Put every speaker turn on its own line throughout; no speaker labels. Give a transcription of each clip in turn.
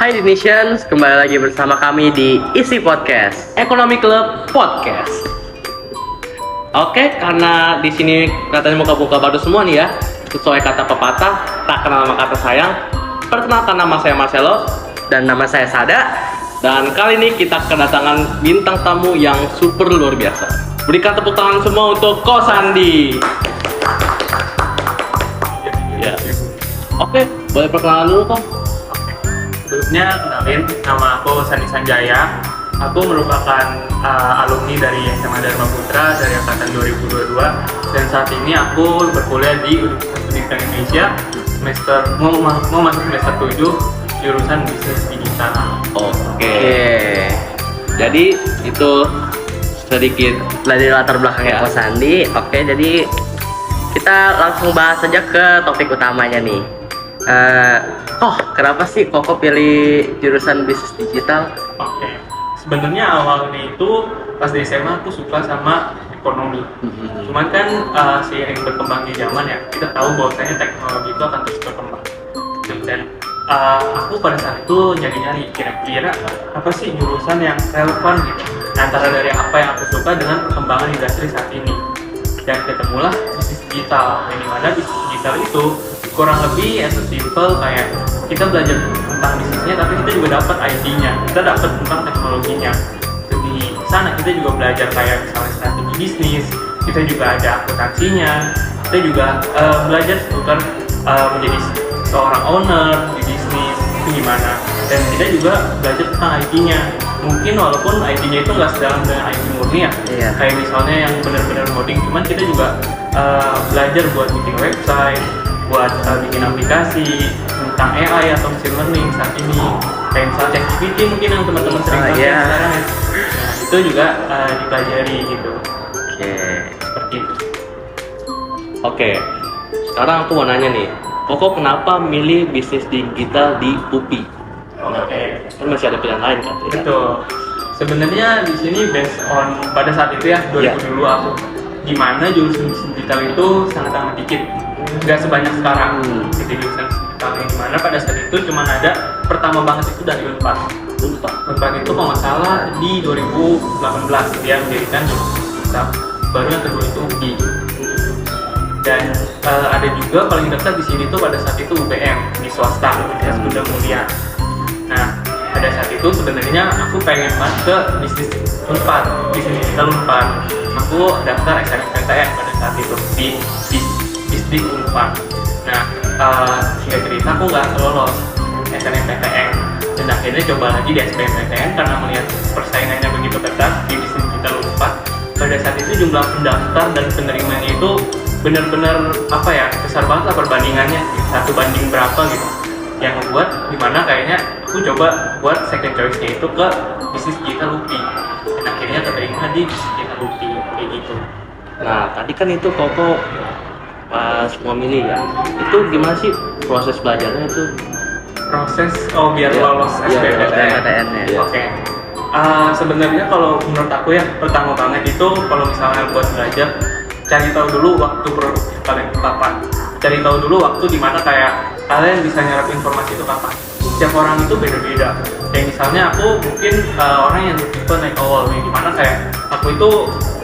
Hai Dinisians, kembali lagi bersama kami di Isi Podcast, Ekonomi Club Podcast. Oke, karena di sini katanya muka-muka baru semua nih ya, sesuai kata pepatah, tak kenal maka kata sayang. Perkenalkan, nama saya Marcelo
dan nama saya Sada.
Dan kali ini kita kedatangan bintang tamu yang super luar biasa. Berikan tepuk tangan semua untuk Ko Sandi. Ya. Oke, boleh perkenalan dulu Ko.
Sebelumnya kenalin, nama aku Sandi Sanjaya. Aku merupakan alumni dari SMA Dharma Putra dari angkatan 2022 dan saat ini aku berkuliah di Universitas Pendidikan Indonesia mau masuk semester 7 jurusan bisnis digital.
Oke. Jadi itu sedikit
Dari latar belakangnya
Ya.
Ko Sandi. Oke, jadi kita langsung bahas saja ke topik utamanya nih. Kenapa sih Koko pilih jurusan bisnis digital?
Oke. Sebenarnya awalnya itu pas di SMA aku suka sama ekonomi. Cuman kan seiring berkembangnya zaman ya, kita tahu bahwasanya teknologi itu akan terus berkembang. Dan aku pada saat itu nyari-nyari kira-kira apa sih jurusan yang relevan gitu antara dari apa yang aku suka dengan perkembangan industri saat ini. Dan ketemulah bisnis digital, yang dimana bisnis digital itu kurang lebih as a simple kayak kita belajar tentang bisnisnya, tapi kita juga dapat ID-nya, kita dapat tentang teknologinya. Di sana kita juga belajar kayak misalnya strategi bisnis, kita juga ada akuntansinya, kita juga belajar seputar menjadi seorang owner di bisnis itu gimana, dan kita juga belajar tentang ID-nya. Mungkin walaupun ID-nya itu nggak sedalam dengan ID murni ya, kayak misalnya yang benar-benar coding, cuman kita juga belajar buat bikin website, buat bikin aplikasi tentang AI atau machine learning saat ini, kayak misalnya ChatGPT mungkin yang teman-teman sering pakai sekarang ya. Nah, itu juga dipelajari gitu. Seperti itu.
Oke, sekarang aku mau nanya nih, Koko kenapa milih bisnis digital di UPI?
Oke.
Kan masih ada pilihan lain kan?
Betul. Sebenarnya di sini based on pada saat itu ya 2000 dulu aku, gimana jurusan bisnis digital itu sangat dikit, nggak sebanyak sekarang. Jadi jurusan digital yang dimana pada saat itu cuma ada pertama banget itu dari Unpad. Unpad itu kalau nggak salah di 2018 dia mendirikan jurusan digital. Baru yang kedua itu UPI. Dan ada juga paling dekat di sini tuh pada saat itu UBM di swasta, Universitas Bunda Mulia. Nah, pada saat itu sebenarnya aku pengen masuk ke bisnis Unpad, bisnis digital Unpad. Aku daftar SNMPTN pada saat itu di bisnis Unpad. Nah, singkat cerita aku nggak lolos SNMPTN dan akhirnya coba lagi di SBMPTN karena melihat persaingannya begitu ketat di bisnis digital Unpad. Pada saat itu jumlah pendaftar dan penerimanya itu benar-benar besar banget lah perbandingannya, 1 banding berapa gitu, yang membuat dimana kayaknya aku coba buat second choice-nya itu ke bisnis digital UPI dan akhirnya keterima di bisnis digital UPI kayak gitu.
Nah, tadi kan itu Koko pas mau milih ya, itu gimana sih proses belajarnya itu?
Proses biar lolos SBMPTN. Oke. Sebenarnya kalau menurut aku ya pertama banget itu kalau misalnya buat belajar, cari tahu dulu waktu produktif kalian itu kapan. Cari tahu dulu waktu dimana kayak kalian bisa nyerap informasi itu kapan. Setiap orang itu beda-beda. Kayak misalnya aku mungkin orang yang tipe night owl, yang dimana kayak aku itu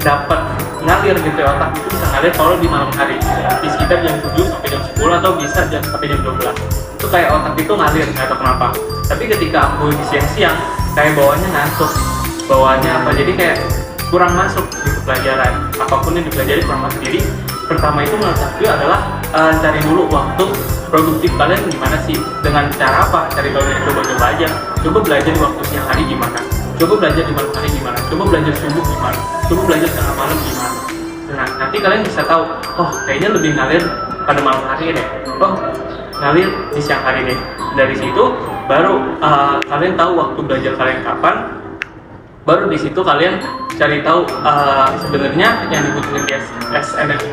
dapat ngalir gitu ya, otak itu bisa ngalir kalau di malam hari di sekitar jam 7 sampai jam 10 atau bisa sampai jam 12. Itu kayak otak itu ngalir, nggak tahu kenapa. Tapi ketika aku di siang-siang kayak bawaannya ngantuk, bawaannya jadi kayak kurang masuk gitu pelajaran, apapun yang dipelajari kurang masuk. Jadi pertama itu menurut aku adalah cari dulu waktu produktif kalian gimana sih, dengan cara apa, cari tahu dari coba-coba aja, coba belajar di waktu siang hari gimana, coba belajar di malam hari gimana, coba belajar subuh gimana, coba belajar tengah malam gimana. Nah, nanti kalian bisa tahu, kayaknya lebih ngalir pada malam hari deh, ngalir di siang hari deh. Dari situ baru kalian tahu waktu belajar kalian kapan. Baru di situ kalian cari tahu sebenarnya yang dibutuhin di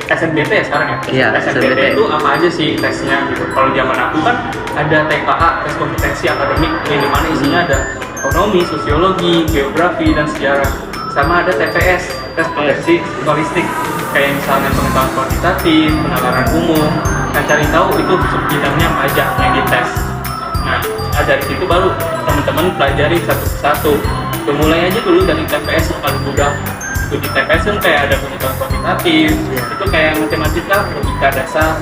SNBT ya sekarang ya.
Iya,
SNBT itu apa aja sih tesnya gitu. Kalau zaman aku kan ada TKA, tes kompetensi akademik, yang dimana isinya ada ekonomi, sosiologi, geografi, dan sejarah. Sama ada TPS, tes potensi psikologistik, kayak misalnya pengetahuan kuantitatif, penalaran umum. Nah, cari tahu itu sub bidangnya apa aja yang dites. Nah, dari situ baru teman-teman pelajari satu persatu. Mulai aja dulu dari TPS yang paling mudah. Itu di TPS kan kayak ada pengetahuan kuantitatif, itu kayak matematika, logika dasar,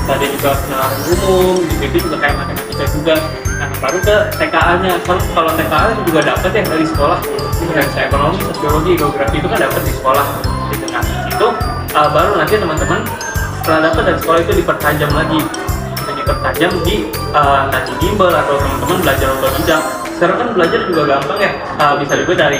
ada juga penalaran umum, di PP juga kayak matematika juga. Nah baru ke TKA-nya, kalau TKA juga dapat ya dari sekolah, finansial ekonomi, sosiologi, geografi itu kan dapat di sekolah. Gitu. Nah itu baru nanti teman-teman setelah dapat dari sekolah itu dipertajam lagi, dipertajam di nanti bimbel atau teman-teman belajar otodidak. Sekarang kan belajar juga gampang ya, bisa juga dari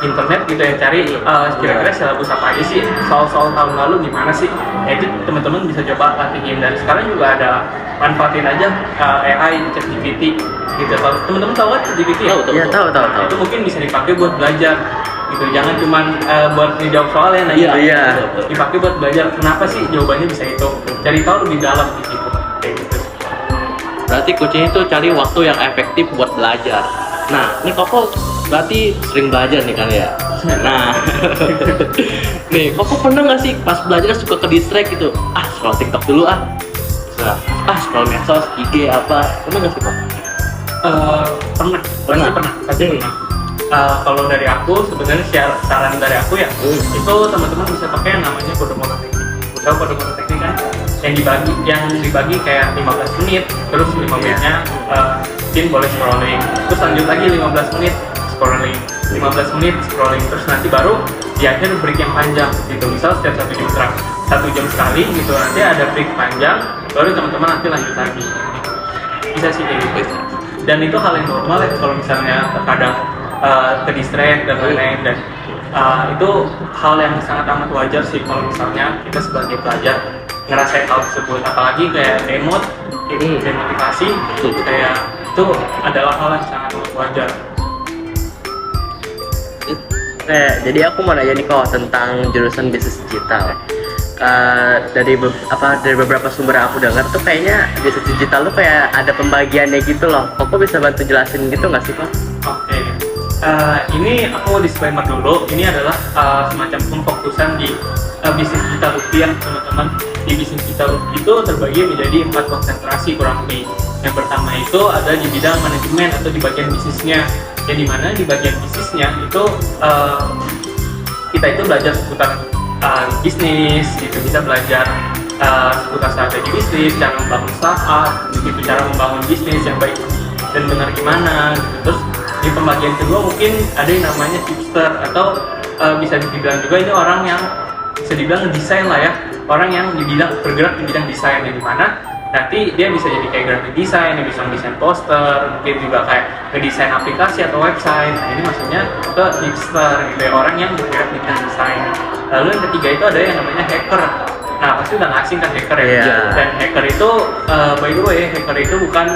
internet gitu ya, cari kira-kira silabus apa aja sih, soal-soal tahun lalu gimana sih, ya itu teman-teman bisa coba latihin. Dan sekarang juga ada manfaatin aja AI, ChatGPT gitu. Teman-teman tahu kan ChatGPT ya?
Iya tahu.
Itu mungkin bisa dipakai buat belajar gitu, jangan cuman buat ngejawab soal ya, nanya
Iya.
dipakai buat belajar kenapa sih jawabannya bisa itu, cari tahu lebih dalam di situ kayak gitu.
Berarti kuncinya itu cari waktu yang efektif buat belajar. Nah, ini Koko berarti sering belajar nih kan ya? Nah, nih Koko pernah nggak sih pas belajar suka ke distract gitu? Scroll TikTok dulu scroll medsos, IG apa? Pernah nggak sih Koko?
Pasti pernah. Kalau dari aku sebenarnya saran dari aku ya, itu teman-teman bisa pakai yang namanya Pomodoro Technique. Tahu Pomodoro Technique kan? Yang dibagi kayak 15 menit, terus 5 menitnya mungkin boleh scrolling, terus lanjut lagi 15 menit scrolling, 15 menit scrolling, terus nanti baru di akhir break yang panjang gitu. Misal setiap 1 jam sekali gitu, nanti ada break panjang, baru teman-teman nanti lanjut lagi. Bisa sih kayak gitu. Dan itu hal yang normal ya kalau misalnya terkadang ke distract dan lain-lain, dan itu hal yang sangat amat wajar sih kalau misalnya kita sebagai pelajar ngerasain hal tersebut, apalagi kayak demotivasi kayak itu adalah hal yang sangat wajar.
Jadi aku mau nanya nih kok tentang jurusan bisnis digital. Dari beberapa sumber yang aku dengar tuh kayaknya bisnis digital tuh kayak ada pembagiannya gitu loh. Kok bisa bantu jelasin gitu nggak sih kok?
Oke. Ini aku disclaimer dulu. Ini adalah semacam pemfokusan di bisnis digital rupiah, teman-teman. Di bisnis digital itu terbagi menjadi 4 konsentrasi kurang lebih. Yang pertama itu ada di bidang manajemen atau di bagian bisnisnya. Yang dimana di bagian bisnisnya itu kita itu belajar seputar bisnis, gitu, bisa belajar seputar strategi bisnis, cara membangun startup, gitu, cara membangun bisnis yang baik dan benar gimana. Gitu. Terus di pembagian kedua mungkin ada yang namanya tipster atau bisa dibilang juga ini orang yang bisa dibilang desain lah ya, orang yang bergerak di bidang desain, yang dimana nanti dia bisa jadi kayak graphic design, dia bisa mendesain poster, mungkin juga kayak ngedesain aplikasi atau website. Nah, ini maksudnya ke hipster gitu ya, orang yang bergerak di bidang desain. Lalu yang ketiga itu ada yang namanya hacker. Nah pasti udah nggak asing kan hacker ya.
Yeah.
Dan hacker itu by the way, hacker itu bukan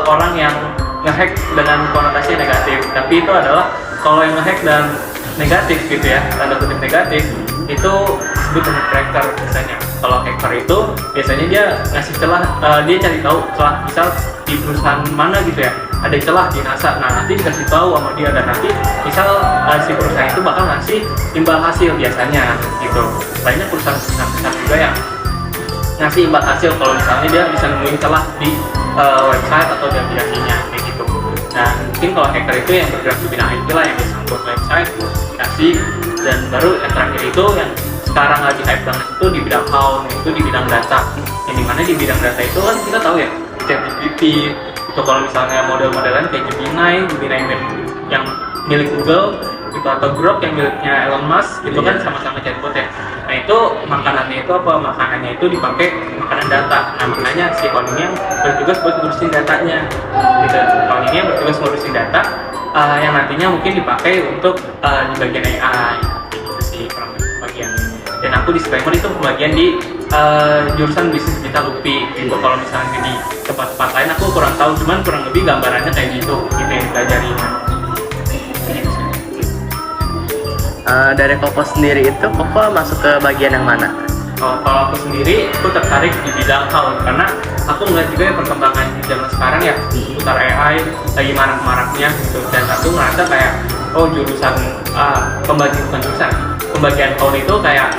orang yang ngehack dengan konotasi negatif, tapi itu adalah kalau yang ngehack dan negatif gitu ya, tanda kutip negatif, itu disebut dengan cracker biasanya. Kalau hacker itu biasanya dia ngasih celah, dia cari tahu celah, misal di perusahaan mana gitu ya, ada celah di NASA, nah nanti dikasih tahu sama dia, dan nanti misal si perusahaan itu bakal ngasih imbal hasil biasanya gitu. Banyak perusahaan besar juga yang ngasih imbal hasil kalau misalnya dia bisa nemuin celah di website atau di aplikasinya kayak gitu. Nah mungkin kalau hacker itu yang bergerak di bidang IT lah, yang bisa membuat website, aplikasi, dan baru yang terakhir itu yang sekarang lagi hype banget itu di bidang cloud, itu di bidang data. Yang dimana di bidang data itu kan kita tahu ya, ChatGPT itu kalau misalnya model-modelan kayak Gemini yang milik Google itu, atau Grok yang miliknya Elon Musk itu kan sama-sama chatbot ya. Nah itu makanannya itu apa? Makanannya itu dipakai makanan data. Nah makanya si Kon ini yang bertugas buat ngurusin datanya gitu. Kon ini yang bertugas ngurusin data yang nantinya mungkin dipakai untuk di bagian AI gitu sih kurang lebih bagian. Dan aku disclaimer itu pembagian di jurusan bisnis digital UPI gitu. Kalau misalnya di tempat-tempat lain aku kurang tahu, cuman kurang lebih gambarannya kayak gitu yang dipelajari.
Dari Koko sendiri itu, Koko masuk ke bagian yang mana?
Kalau aku sendiri, aku tertarik di bidang cloud karena aku ngeliat juga ya perkembangan di zaman sekarang ya seputar AI lagi marak-maraknya gitu. Dan aku ngerasa kayak jurusan pembagian cloud itu kayak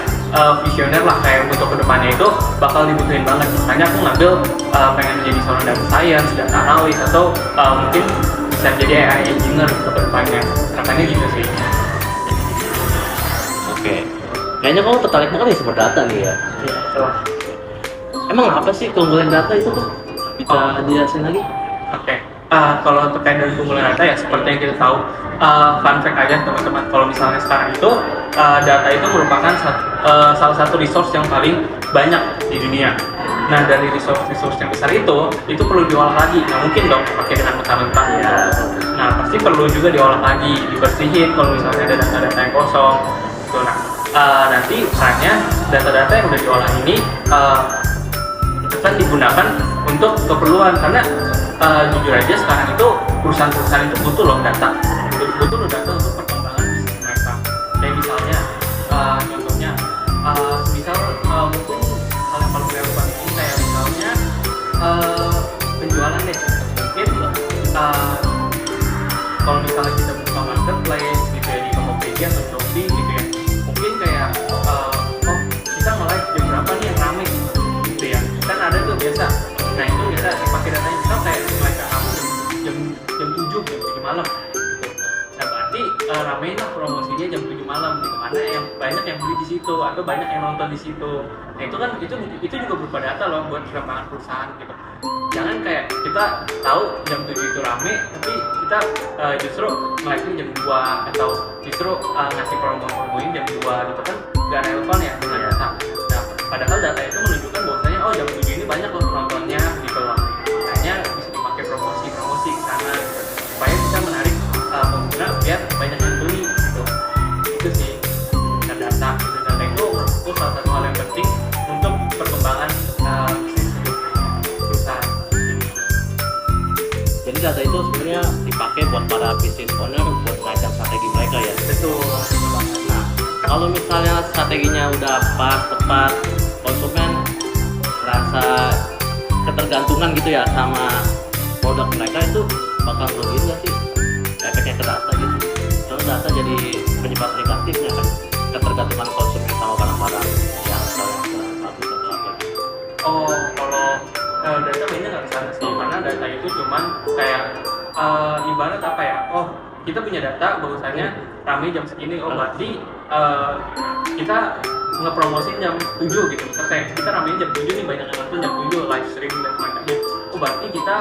visioner lah, kayak untuk kedepannya itu bakal dibutuhin banget. Makanya aku ngambil pengen menjadi seorang data science, data analis, atau mungkin bisa jadi AI engineer ke depannya. Katanya gitu sih.
Oke. Kayaknya kamu tertarik banget nih sama data nih ya.
Iya, betul.
Emang apa sih keunggulan data itu tuh? Bisa dijelasin lagi?
Oke, kalau terkait dengan keunggulan data ya seperti yang kita tahu, fun fact aja teman-teman, kalau misalnya sekarang itu data itu merupakan salah satu resource yang paling banyak di dunia. Nah, dari resource yang besar itu perlu diolah lagi. Nah, mungkin dong pakai dengan mentah-mentah.
Iya.
Nah, pasti perlu juga diolah lagi, dibersihin kalau misalnya ada data-data yang kosong. Gitu. Nah, nanti saatnya data-data yang udah diolah ini akan digunakan untuk keperluan, karena jujur aja sekarang itu perusahaan-perusahaan itu butuh loh data untuk perkembangan bisnis mereka. Kayak misalnya contohnya misal mungkin hal yang paling relevan ini kayak misalnya penjualan deh. Mungkin kalau misalnya kita buka marketplace gitu ya, di Tokopedia atau Shopee gitu ya, mungkin kayak kita nge-live jam berapa nih yang rame gitu ya, kan ada tuh biasa. Nah, itu bisa dipakai datanya, misal kayak nge-live kamu jam 7 malam. Nah, berarti ramein lah promosinya jam 7 malam gitu, mana yang banyak yang beli di situ atau banyak yang nonton di situ. Nah, itu kan itu juga berupa data loh buat perkembangan perusahaan gitu. Jangan kayak kita tahu jam 7 itu rame, tapi kita justru nge-live-nya jam 2 atau justru ngasih promo-promoin jam 2 gitu, kan gak relevan ya dengan data. Nah, padahal data itu menunjukkan bahwasanya jam 7 ini banyak loh penontonnya gitu loh. Makanya bisa dipakai promosi ke sana gitu, supaya bisa menarik pengguna biar banyak yang beli gitu. Itu sih data itu salah satu hal yang penting untuk perkembangan bisnis perusahaan.
Jadi data itu sebenarnya dipakai buat para business owner buat merancang strategi mereka ya.
Betul.
Nah, kalau misalnya strateginya udah pas, tepat, konsumen rasa ketergantungan gitu ya sama produk mereka, itu bakal rugiin nggak sih efeknya ke data gitu? Soalnya data jadi penyebab negatifnya kan, ketergantungan konsumen sama barang-barang yang bagus dan strategi.
Kalau data kayaknya nggak kesana sih, karena data itu cuman kayak ibarat apa ya? Kita punya data bahwasanya rame jam segini, berarti kita ngepromosin jam 7 gitu. Misal kayak kita ramein jam 7 nih, banyak yang nonton jam 7 live stream dan semacamnya. Berarti kita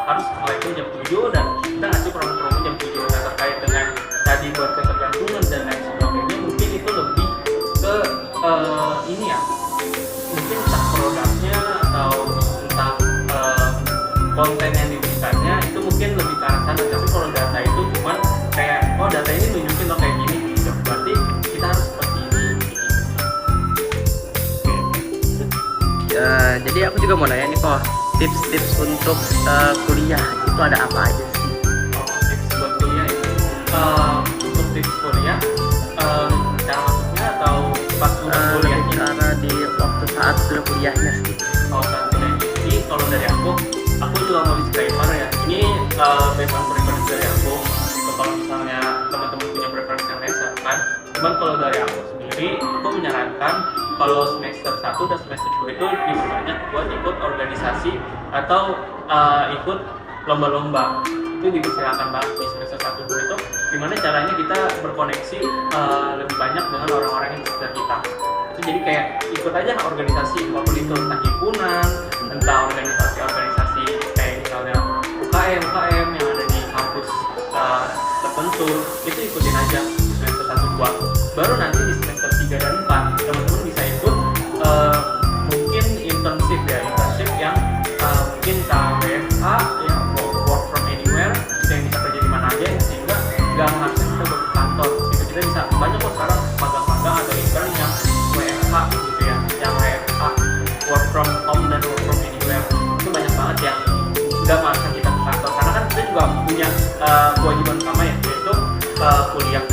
harus live jam 7 dan kita ngasih promo-promo jam 7. Nah, terkait dengan tadi buat ketergantungan dan lain sebagainya, mungkin itu lebih ke ini ya, mungkin entah produknya atau entah konten yang diberikannya, itu mungkin lebih ke arah sana. Tapi kalau data itu cuman kayak data ini nunjukin lo kayak gini gitu, berarti kita harus seperti ini gitu.
Jadi aku juga mau nanya nih kok, tips-tips untuk kuliah itu ada apa aja sih?
Tips buat kuliah itu untuk tips kuliah cara masuknya atau pas kuliahnya?
Cara di waktu saat sudah kuliahnya sih.
Saat kuliah. Jadi kalau dari aku juga mau disclaimer ya, ini based on preference dari aku. Kalau misalnya teman-teman punya preference yang lain silakan. Cuman kalau dari aku sendiri, aku menyarankan kalau semester 1 dan semester 2 itu diperbanyak buat ikut organisasi atau ikut lomba-lomba. Itu dipersilakan banget di semester 1 2 itu, gimana caranya kita berkoneksi lebih banyak dengan orang-orang yang sekitar kita. Itu jadi kayak ikut aja organisasi, apapun itu, entah himpunan, entah organisasi kayak misalnya UKM yang ada di kampus tertentu, itu ikutin aja di semester 1 2. Baru nanti di semester 3 dan 4 teman-teman bisa ikut mungkin internship yang mungkin KWFH ya, work from anywhere, yang bisa kerja di mana aja, sehingga nggak mengharuskan kita ke kantor gitu. Kita bisa banyak kok sekarang magang-magang atau intern yang WFH gitu ya, yang WFH, work from home dan work from anywhere, itu banyak banget yang nggak mengharuskan kita ke kantor, karena kan kita juga punya kewajiban utama ya, yaitu kuliah,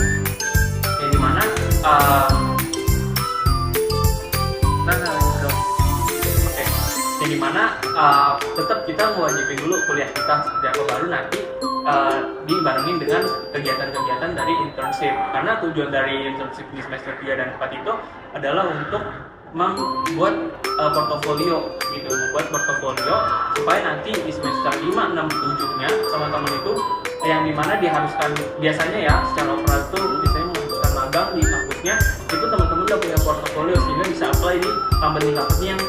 yang dimana yang dimana tetap kita mewajibin dulu kuliah kita seperti apa, baru nanti dibarengin dengan kegiatan-kegiatan dari internship. Karena tujuan dari internship di semester 3 dan 4 itu adalah untuk membuat portofolio gitu, membuat portofolio supaya nanti di semester 5, 6, 7-nya teman-teman itu yang dimana diharuskan biasanya ya secara operator tuh biasanya mengharuskan magang di kampusnya, itu teman-teman udah punya portofolio sehingga bisa apply di company yang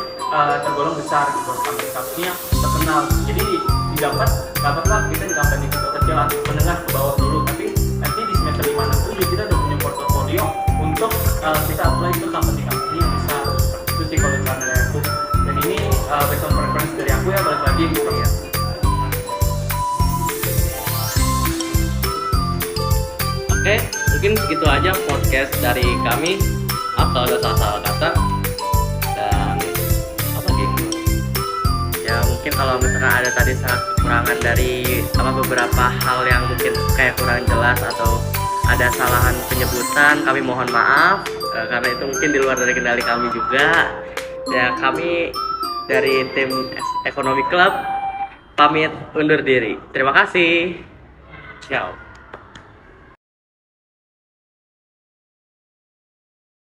tergolong besar gitu, company yang terkenal. Jadi dapatlah kita di company kecil atau menengah ke bawah dulu, tapi nanti di semester 5, 6, 7 kita udah punya portofolio untuk kita apply ke company yang besar. Itu sih kalau cara dari aku, dan ini based on preference dari aku ya, balik lagi gitu ya.
Oke, mungkin segitu aja podcast dari kami. Kalau ada salah-salah kata dan apa gitu.
Ya mungkin kalau misalkan ada tadi sangat kekurangan dari beberapa hal yang mungkin kayak kurang jelas atau ada salahan penyebutan, kami mohon maaf karena itu mungkin di luar dari kendali kami juga. Ya kami dari tim Ekonomi Club pamit undur diri. Terima kasih.
Ciao.